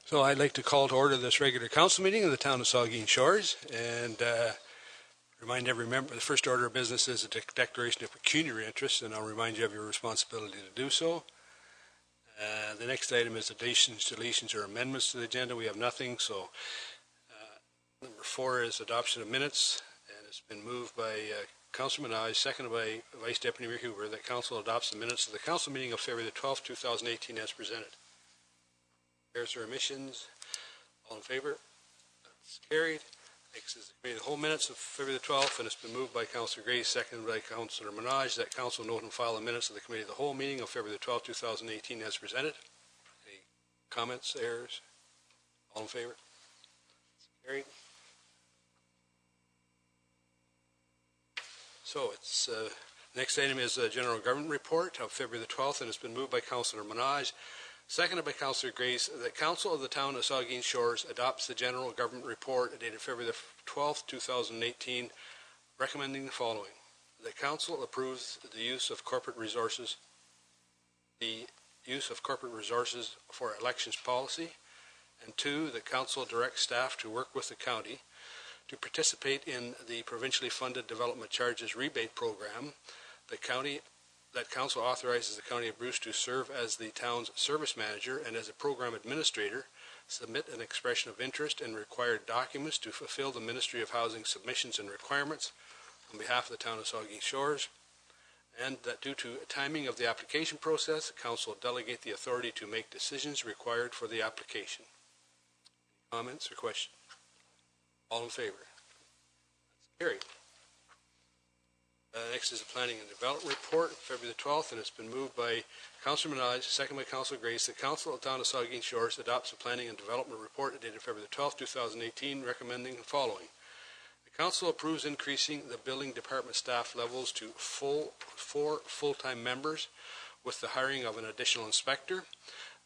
So I'd like to call to order this regular council meeting of the town of Saugeen Shores and remind every member the first order of business is a declaration of pecuniary interest, and I'll remind you of your responsibility to do so. The next item is additions, deletions, or amendments to the agenda. We have nothing, so number 4 is adoption of minutes, and it's been moved by Councilor Minaj, seconded by Vice Deputy Mayor Huber, that council adopts the minutes of the council meeting of February the 12th, 2018 as presented. Errors or omissions? All in favor? That's carried. Next is the committee of the whole minutes of February the 12th, and it's been moved by Councilor Grace, seconded by Councilor Minaj, that council note and file the minutes of the committee of the whole meeting of February the 12th, 2018 as presented. Any comments, errors? All in favor? That's carried. So it's next item is the general government report of February the 12th, and it's been moved by Councilor Minaj, seconded by Councilor Grace, that Council of the Town of Saugeen Shores adopts the general government report dated February the 12th, 2018, recommending the following. The Council approves the use of corporate resources for elections policy, and 2, the Council directs staff to work with the county to participate in the provincially funded development charges rebate program. That council authorizes the County of Bruce to serve as the town's service manager and as a program administrator, submit an expression of interest and required documents to fulfill the Ministry of Housing submissions and requirements on behalf of the town of Saugeen Shores, and that due to timing of the application process, the council delegate the authority to make decisions required for the application. Comments or questions? All in favor? That's carried. Next is the Planning and Development Report, February the 12th, and it's been moved by Councilor Minaj, seconded by Councilor Grace. The Council of the Town of Saugeen Shores adopts the Planning and Development Report dated February the 12th, 2018, recommending the following. The Council approves increasing the building department staff levels to 4 full-time members with the hiring of an additional inspector.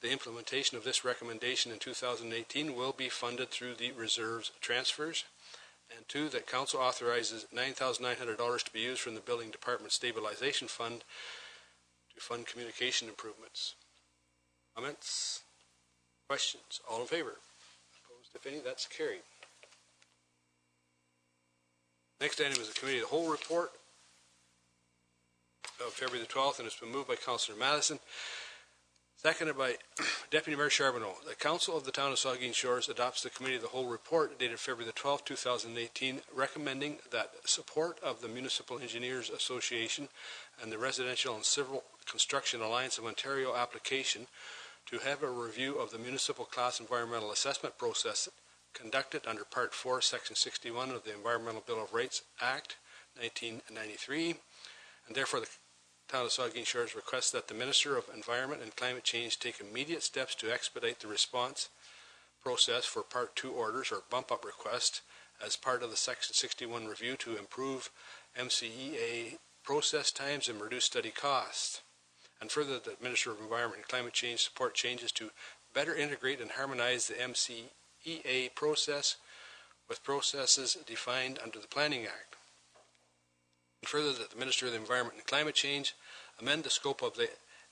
The implementation of this recommendation in 2018 will be funded through the reserves transfers. And 2, that council authorizes $9,900 to be used from the building department stabilization fund to fund communication improvements. Comments? Questions? All in favor? Opposed, if any? That's carried. Next item is the committee of the whole report of February the 12th, and it's been moved by Councilor Madison, seconded by Deputy Mayor Charbonneau. The Council of the Town of Saugeen Shores adopts the Committee of the Whole report dated February the 12th, 2018, recommending that support of the Municipal Engineers Association and the Residential and Civil Construction Alliance of Ontario application to have a review of the Municipal Class Environmental Assessment process conducted under Part 4, Section 61 of the Environmental Bill of Rights Act, 1993, and therefore the Town of Saugeen Shores requests that the Minister of Environment and Climate Change take immediate steps to expedite the response process for Part 2 orders or bump-up request as part of the Section 61 review to improve MCEA process times and reduce study costs. And further, the Minister of Environment and Climate Change support changes to better integrate and harmonize the MCEA process with processes defined under the Planning Act. And further, that the Minister of the Environment and Climate Change amend the scope of the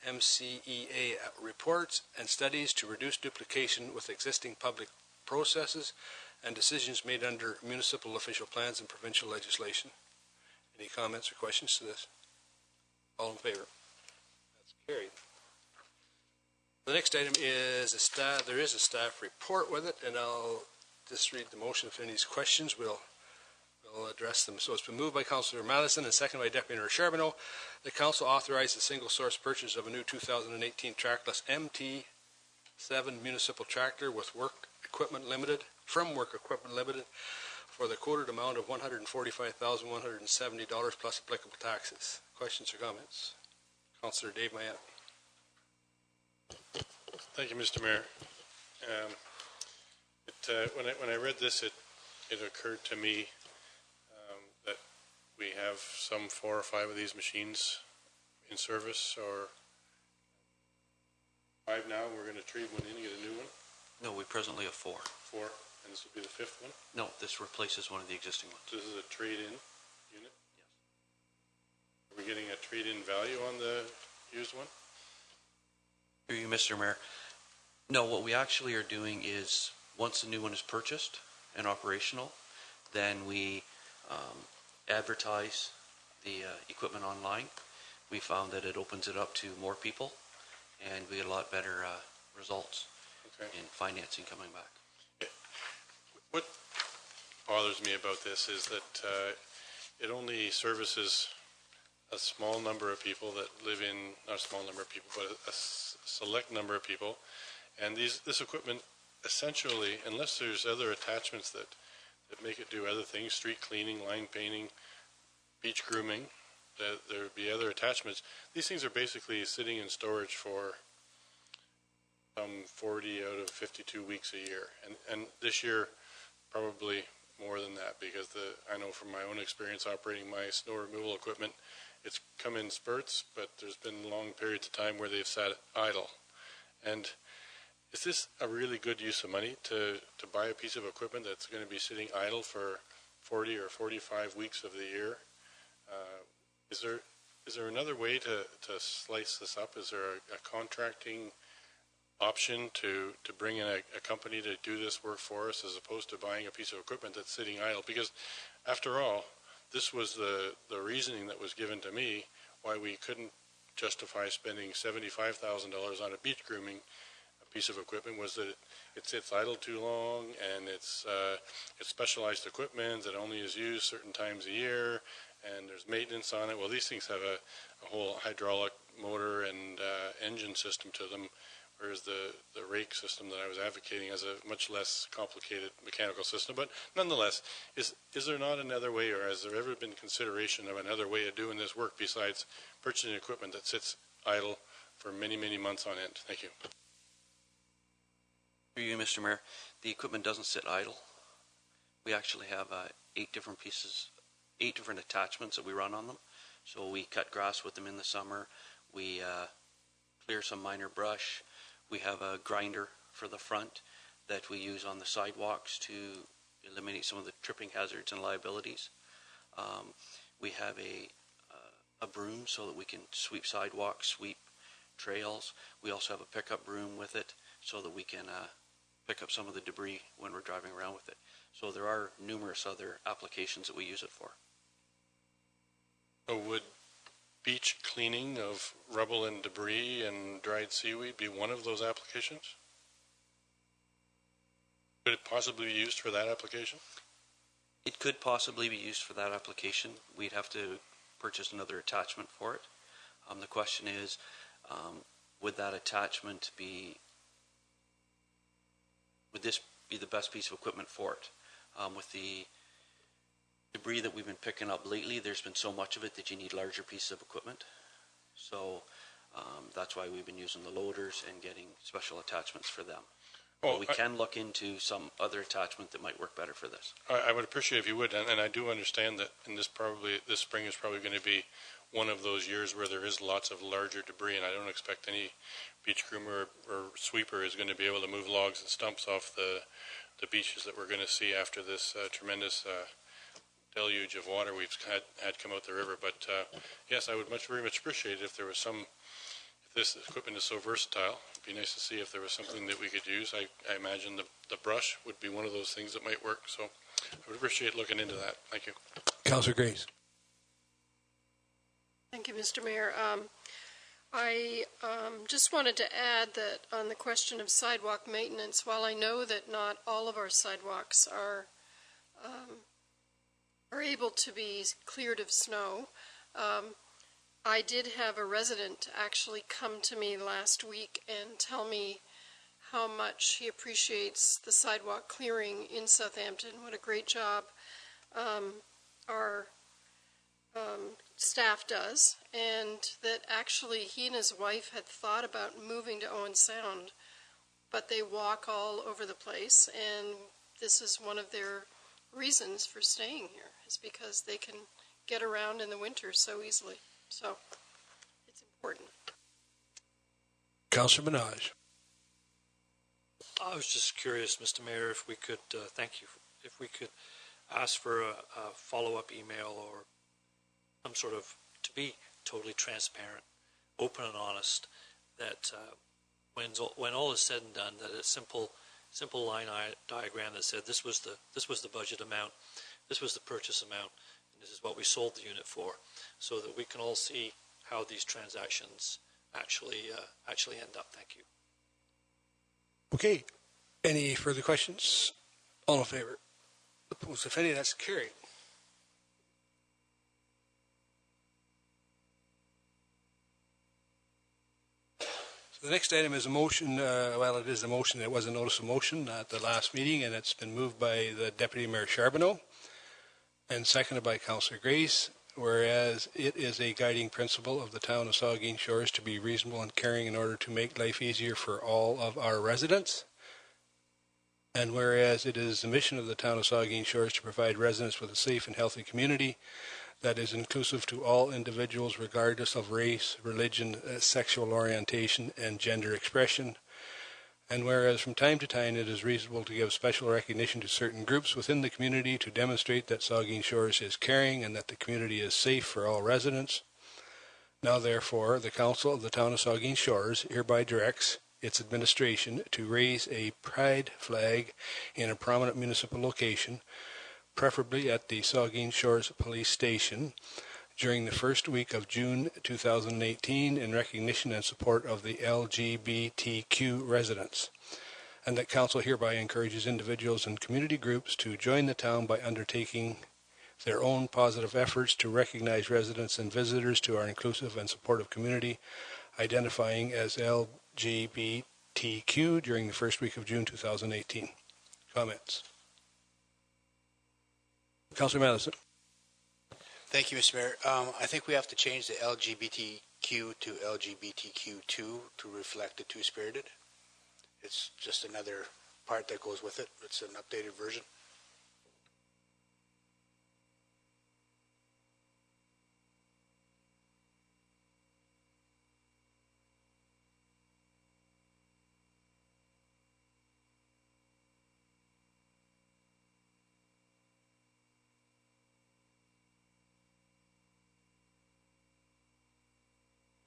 MCEA reports and studies to reduce duplication with existing public processes and decisions made under municipal official plans and provincial legislation. Any comments or questions to this? All in favor? That's carried. The next item is there is a staff report with it, and I'll just read the motion. If any questions, we'll address them. So it's been moved by Councillor Madison and seconded by Deputy Mayor Charbonneau. The Council authorized the single source purchase of a new 2018 trackless MT7 municipal tractor with Work Equipment Limited for the quoted amount of $145,170 plus applicable taxes. Questions or comments? Councillor Dave Mayette. Thank you, Mr. Mayor. When I read this, it occurred to me that we have some 4 or 5 of these machines in service, or 5 now. We're going to trade one in and get a new one. No, we presently have 4. 4, and this will be the 5th one. No, this replaces one of the existing ones. This is a trade-in unit. Yes. Are we getting a trade-in value on the used one? Through you, Mr. Mayor, No, what we actually are doing is, once the new one is purchased and operational, then we advertise the equipment online. We found that it opens it up to more people, and we get a lot better results in financing coming back. What bothers me about this is that it only services a small number of people that live in, not a small number of people, but a select number of people. And this equipment, essentially, unless there's other attachments that make it do other things, street cleaning, line painting, beach grooming, there would be other attachments. These things are basically sitting in storage for 40 out of 52 weeks a year. And this year, probably more than that, because I know from my own experience operating my snow removal equipment, it's come in spurts, but there's been long periods of time where they've sat idle. And is this a really good use of money to buy a piece of equipment that's going to be sitting idle for 40 or 45 weeks of the year? Is there another way to slice this up? Is there a contracting option to bring in a company to do this work for us, as opposed to buying a piece of equipment that's sitting idle? Because after all, this was the reasoning that was given to me why we couldn't justify spending $75,000 on a beach grooming piece of equipment, was that it sits idle too long, and it's specialized equipment that only is used certain times a year, and there's maintenance on it. Well, these things have a whole hydraulic motor and engine system to them, whereas the rake system that I was advocating has a much less complicated mechanical system. But nonetheless, is there not another way, or has there ever been consideration of another way of doing this work besides purchasing equipment that sits idle for many, many months on end? Thank you. For you, Mr. Mayor, the equipment doesn't sit idle. We actually have 8 different attachments that we run on them. So we cut grass with them in the summer. We clear some minor brush. We have a grinder for the front that we use on the sidewalks to eliminate some of the tripping hazards and liabilities. We have a broom so that we can sweep sidewalks, sweep trails. We also have a pickup broom with it so that we can pick up some of the debris when we're driving around with it. So there are numerous other applications that we use it for. So would beach cleaning of rubble and debris and dried seaweed be one of those applications? Could it possibly be used for that application? It could possibly be used for that application. We'd have to purchase another attachment for it. The question is, would that attachment would this be the best piece of equipment for it? With the debris that we've been picking up lately, there's been so much of it that you need larger pieces of equipment. So that's why we've been using the loaders and getting special attachments for them. Well, we can look into some other attachment that might work better for this. I would appreciate if you would, and I do understand that this spring is probably going to be one of those years where there is lots of larger debris, and I don't expect any beach groomer or sweeper is going to be able to move logs and stumps off the beaches that we're going to see after this tremendous deluge of water we've had come out the river. But yes, I would very much appreciate it if there was if this equipment is so versatile. It'd be nice to see if there was something that we could use. I imagine the brush would be one of those things that might work. So I would appreciate looking into that. Thank you. Councillor Grace. Thank you, Mr. Mayor. I just wanted to add that on the question of sidewalk maintenance, while I know that not all of our sidewalks are able to be cleared of snow, I did have a resident actually come to me last week and tell me how much he appreciates the sidewalk clearing in Southampton, what a great job our staff does, and that actually he and his wife had thought about moving to Owen Sound, but they walk all over the place, and this is one of their reasons for staying here, is because they can get around in the winter so easily. So it's important. Councillor Minaj. I was just curious, Mr. Mayor, if we could, thank you, if we could ask for a follow-up email or some sort of, to be totally transparent, open and honest, that when all is said and done, that a simple line diagram that said this was the budget amount, this was the purchase amount, and this is what we sold the unit for, so that we can all see how these transactions actually end up. Thank you. Okay. Any further questions? All in favor? Opposed, if any, that's carried. So the next item is a motion. It is a motion. It was a notice of motion at the last meeting, and it's been moved by the Deputy Mayor Charbonneau and seconded by Councillor Grace, whereas it is a guiding principle of the town of Saugeen Shores to be reasonable and caring in order to make life easier for all of our residents. And whereas it is the mission of the town of Saugeen Shores to provide residents with a safe and healthy community that is inclusive to all individuals regardless of race, religion, sexual orientation, and gender expression. And whereas from time to time it is reasonable to give special recognition to certain groups within the community to demonstrate that Saugeen Shores is caring and that the community is safe for all residents. Now therefore, the Council of the town of Saugeen Shores hereby directs its administration to raise a pride flag in a prominent municipal location, preferably at the Saugeen Shores Police Station, during the first week of June 2018 in recognition and support of the LGBTQ residents, and that Council hereby encourages individuals and community groups to join the town by undertaking their own positive efforts to recognize residents and visitors to our inclusive and supportive community, identifying as LGBTQ during the first week of June 2018. Comments? Councillor Madison. Thank you, Mr. Mayor. I think we have to change the LGBTQ to LGBTQ2 to reflect the two-spirited. It's just another part that goes with it. It's an updated version.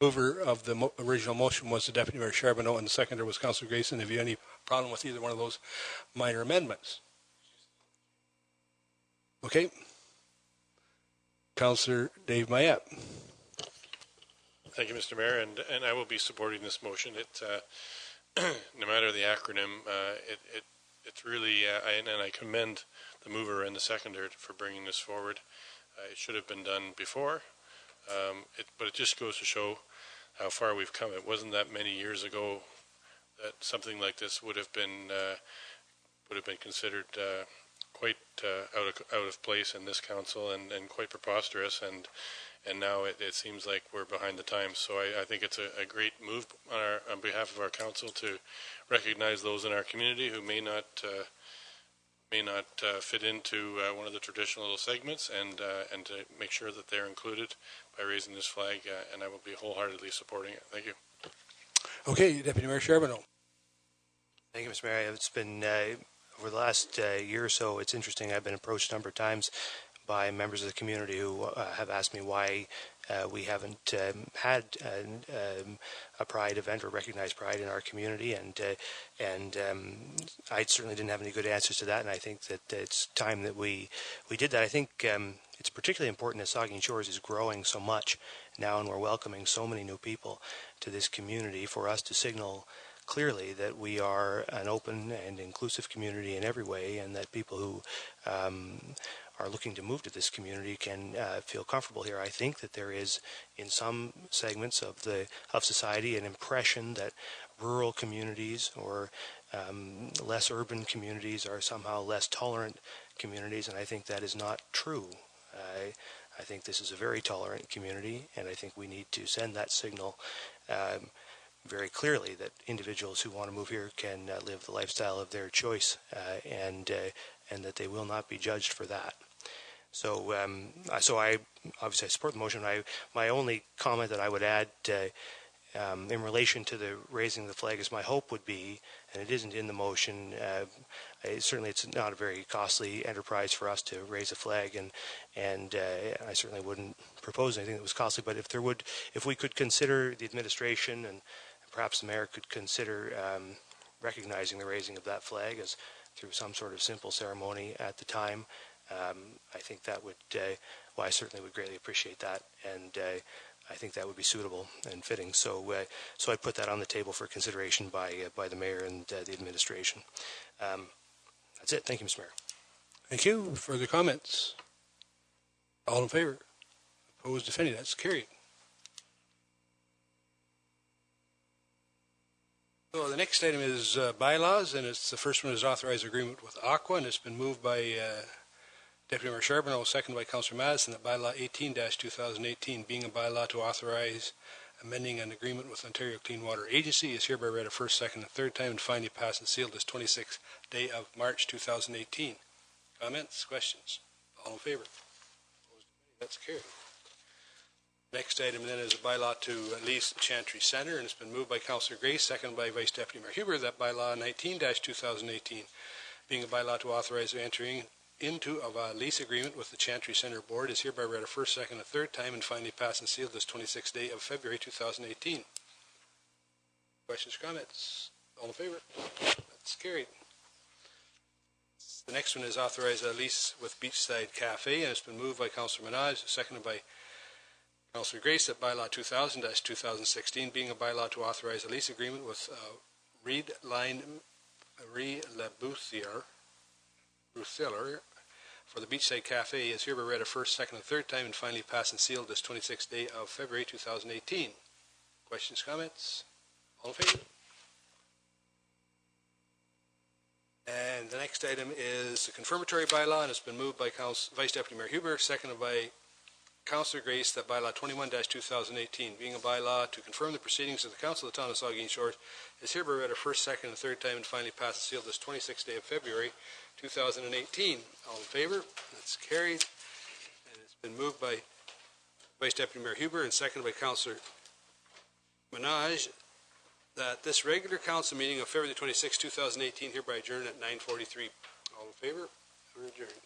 Mover of the original motion was the Deputy Mayor Charbonneau, and the seconder was Councillor Grayson. Have you any problem with either one of those minor amendments? Okay. Councillor Dave Mayette. Thank you, Mr. Mayor, and I will be supporting this motion. It, no matter the acronym, it's really, and I commend the mover and the seconder for bringing this forward. It should have been done before, but it just goes to show how far we've come. It wasn't that many years ago that something like this would have been considered quite out of place in this council and quite preposterous, and now it seems like we're behind the times. So I think it's a great move on behalf of our council to recognize those in our community who may not fit into one of the traditional little segments, and to make sure that they're included by raising this flag, and I will be wholeheartedly supporting it. Thank you. Okay, Deputy Mayor Charbonneau. Thank you, Mr. Mayor. It's been, over the last year or so, it's interesting. I've been approached a number of times by members of the community who have asked me why we haven't had a Pride event or recognized Pride in our community, and I certainly didn't have any good answers to that, and I think that it's time that we did that. I think it's particularly important that Saugeen Shores is growing so much now, and we're welcoming so many new people to this community, for us to signal clearly that we are an open and inclusive community in every way, and that people who are looking to move to this community can feel comfortable here. I think that there is, in some segments of society, an impression that rural communities or less urban communities are somehow less tolerant communities, and I think that is not true. I think this is a very tolerant community, and I think we need to send that signal very clearly that individuals who want to move here can live the lifestyle of their choice, and that they will not be judged for that. So I obviously support the motion. My only comment that I would add in relation to the raising the flag is my hope would be, and it isn't in the motion, certainly it's not a very costly enterprise for us to raise a flag, and I certainly wouldn't propose anything that was costly, but if we could consider the administration and perhaps the mayor could consider recognizing the raising of that flag as through some sort of simple ceremony at the time. I think that would, well, I certainly would greatly appreciate that, and I think that would be suitable and fitting. So I'd put that on the table for consideration by the mayor and the administration. That's it. Thank you, Mr. Mayor. Thank you. Further comments? All in favor? Opposed, if any? That's carried. So the next item is bylaws, and it's the first one is authorized agreement with Aqua, and it's been moved by Deputy Mayor Charbonneau, seconded by Councillor Madison, that bylaw 18-2018, being a bylaw to authorize amending an agreement with Ontario Clean Water Agency, is hereby read a first, second, and third time and finally passed and sealed this 26th day of March 2018. Comments? Questions? All in favor? That's carried. Next item then is a bylaw to lease Chantry Centre, and it's been moved by Councillor Grace, seconded by Vice Deputy Mayor Huber, that bylaw 19-2018, being a bylaw to authorize entering into of a lease agreement with the Chantry Centre Board, is hereby read a first, second, and third time and finally passed and sealed this 26th day of February 2018. Questions, comments? All in favor? That's carried. The next one is authorize a lease with Beachside Cafe, and it's been moved by Councillor Minaj, seconded by Councillor Grace, that bylaw 2000-2016, being a bylaw to authorize a lease agreement with Reed LeBouthier for the Beachside Cafe, is hereby read a first, second, and third time and finally passed and sealed this 26th day of February 2018. Questions, comments? All in favor? And the next item is the confirmatory bylaw, and it's been moved by Vice Deputy Mayor Huber, seconded by Councillor Grace, that bylaw 21-2018, being a bylaw to confirm the proceedings of the Council of the Town of Saugeen Shores, is hereby read a first, second, and third time and finally passed and sealed this 26th day of February 2018. All in favor? That's carried. And it's been moved by Vice Deputy Mayor Huber and seconded by Councillor Minaj, that this regular council meeting of February 26, 2018 hereby adjourned at 9:43. All in favor? We're adjourned.